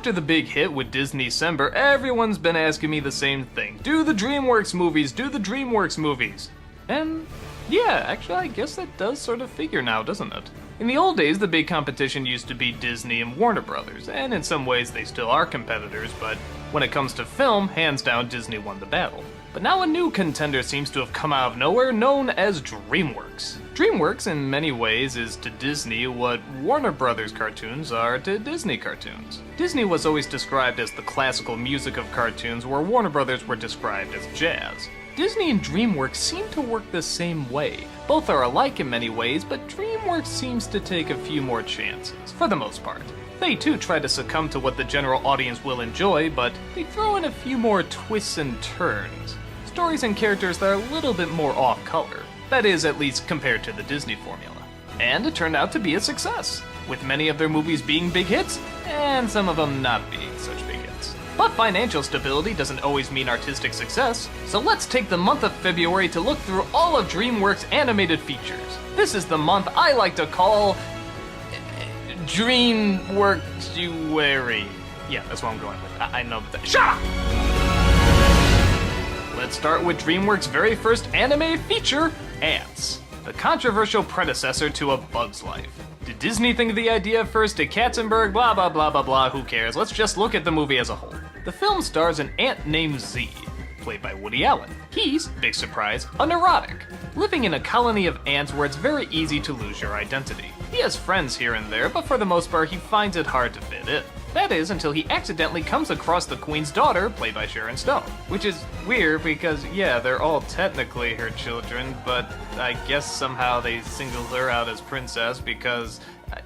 After the big hit with Disney-cember, everyone's been asking me the same thing. Do the DreamWorks movies, do the DreamWorks movies. And yeah, actually I guess that does sort of figure now, doesn't it? In the old days, the big competition used to be Disney and Warner Brothers, and in some ways they still are competitors, but when it comes to film, hands down Disney won the battle. But now a new contender seems to have come out of nowhere, known as DreamWorks. DreamWorks, in many ways, is to Disney what Warner Brothers cartoons are to Disney cartoons. Disney was always described as the classical music of cartoons, where Warner Brothers were described as jazz. Disney and DreamWorks seem to work the same way. Both are alike in many ways, but DreamWorks seems to take a few more chances, for the most part. They too try to succumb to what the general audience will enjoy, but they throw in a few more twists and turns. Stories and characters that are a little bit more off-color. That is, at least compared to the Disney formula. And it turned out to be a success, with many of their movies being big hits, and some of them not being such big hits. But financial stability doesn't always mean artistic success, so let's take the month of February to look through all of DreamWorks' animated features. This is the month I like to call DreamWorks-uary. Yeah, that's what I'm going with. I know that. Shut up! Let's start with DreamWorks' very first anime feature, Antz, the controversial predecessor to A Bug's Life. Did Disney think of the idea first? Did Katzenberg? Blah blah blah blah blah, who cares? Let's just look at the movie as a whole. The film stars an ant named Z, played by Woody Allen. He's, big surprise, a neurotic, living in a colony of ants where it's very easy to lose your identity. He has friends here and there, but for the most part he finds it hard to fit in. That is, until he accidentally comes across the Queen's daughter, played by Sharon Stone. Which is weird because, yeah, they're all technically her children, but I guess somehow they singled her out as princess because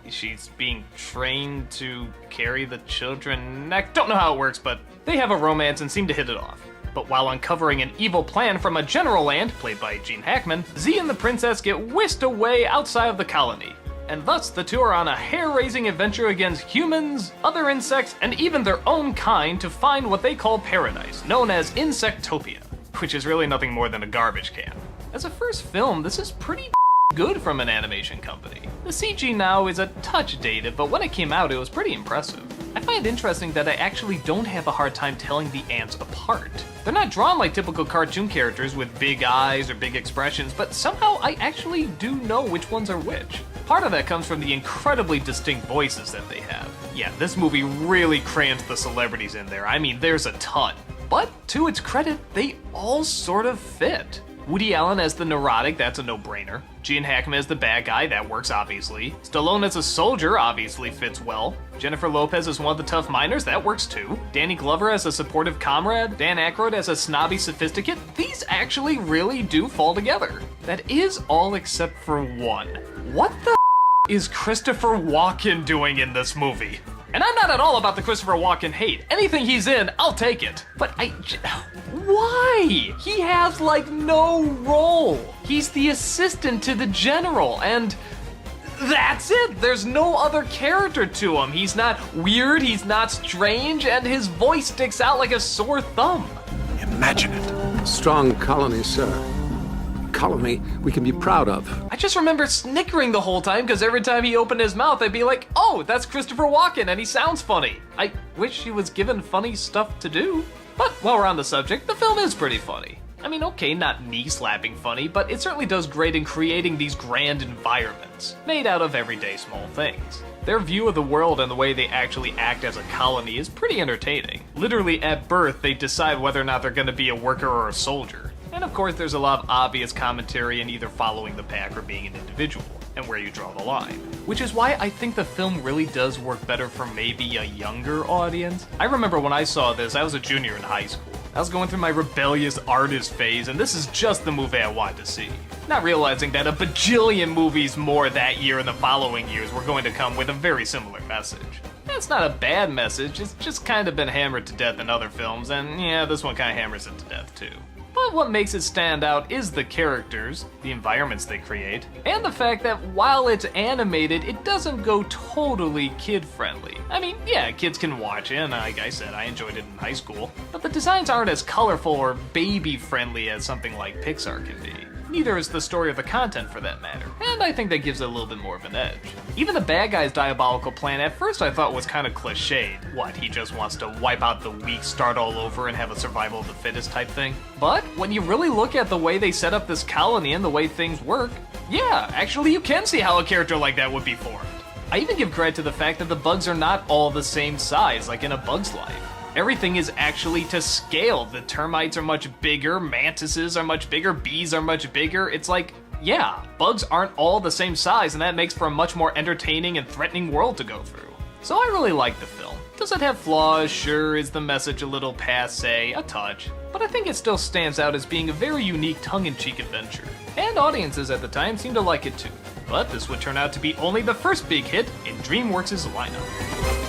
she's being trained to carry the children. I don't know how it works, but they have a romance and seem to hit it off. But while uncovering an evil plan from a general ant, played by Gene Hackman, Z and the princess get whisked away outside of the colony. And thus, the two are on a hair-raising adventure against humans, other insects, and even their own kind to find what they call paradise, known as Insectopia, which is really nothing more than a garbage can. As a first film, this is pretty good from an animation company. The CG now is a touch dated, but when it came out, it was pretty impressive. I find it interesting that I actually don't have a hard time telling the ants apart. They're not drawn like typical cartoon characters with big eyes or big expressions, but somehow I actually do know which ones are which. Part of that comes from the incredibly distinct voices that they have. Yeah, this movie really crams the celebrities in there. I mean, there's a ton. But to its credit, they all sort of fit. Woody Allen as the neurotic, that's a no-brainer. Gene Hackman as the bad guy, that works obviously. Stallone as a soldier obviously fits well. Jennifer Lopez as one of the tough miners, that works too. Danny Glover as a supportive comrade. Dan Aykroyd as a snobby sophisticate. These actually really do fall together. That is all except for one. What the is Christopher Walken doing in this movie? And I'm not at all about the Christopher Walken hate. Anything he's in, I'll take it. But why? He has like no role. He's the assistant to the general, and that's it. There's no other character to him. He's not weird, he's not strange, and his voice sticks out like a sore thumb. Imagine it. A strong colony, sir. Colony we can be proud of. I just remember snickering the whole time because every time he opened his mouth, I'd be like, oh, that's Christopher Walken, and he sounds funny. I wish he was given funny stuff to do. But while we're on the subject, the film is pretty funny. I mean, okay, not knee-slapping funny, but it certainly does great in creating these grand environments, made out of everyday small things. Their view of the world and the way they actually act as a colony is pretty entertaining. Literally, at birth, they decide whether or not they're gonna be a worker or a soldier. And of course, there's a lot of obvious commentary in either following the pack or being an individual, and where you draw the line. Which is why I think the film really does work better for maybe a younger audience. I remember when I saw this, I was a junior in high school. I was going through my rebellious artist phase, and this is just the movie I wanted to see. Not realizing that a bajillion movies more that year and the following years were going to come with a very similar message. It's not a bad message, it's just kind of been hammered to death in other films, and yeah, this one kind of hammers it to death too. But what makes it stand out is the characters, the environments they create, and the fact that while it's animated, it doesn't go totally kid-friendly. I mean, yeah, kids can watch it, and like I said, I enjoyed it in high school, but the designs aren't as colorful or baby-friendly as something like Pixar can be. Neither is the story or the content for that matter, and I think that gives it a little bit more of an edge. Even the bad guy's diabolical plan at first I thought was kind of cliched. What, he just wants to wipe out the weak, start all over, and have a survival of the fittest type thing? But when you really look at the way they set up this colony and the way things work, yeah, actually you can see how a character like that would be formed. I even give credit to the fact that the bugs are not all the same size like in A Bug's Life. Everything is actually to scale. The termites are much bigger, mantises are much bigger, bees are much bigger. It's like, yeah, bugs aren't all the same size, and that makes for a much more entertaining and threatening world to go through. So I really like the film. Does it have flaws? Sure. Is the message a little passé? A touch. But I think it still stands out as being a very unique tongue-in-cheek adventure. And audiences at the time seem to like it too. But this would turn out to be only the first big hit in DreamWorks' lineup.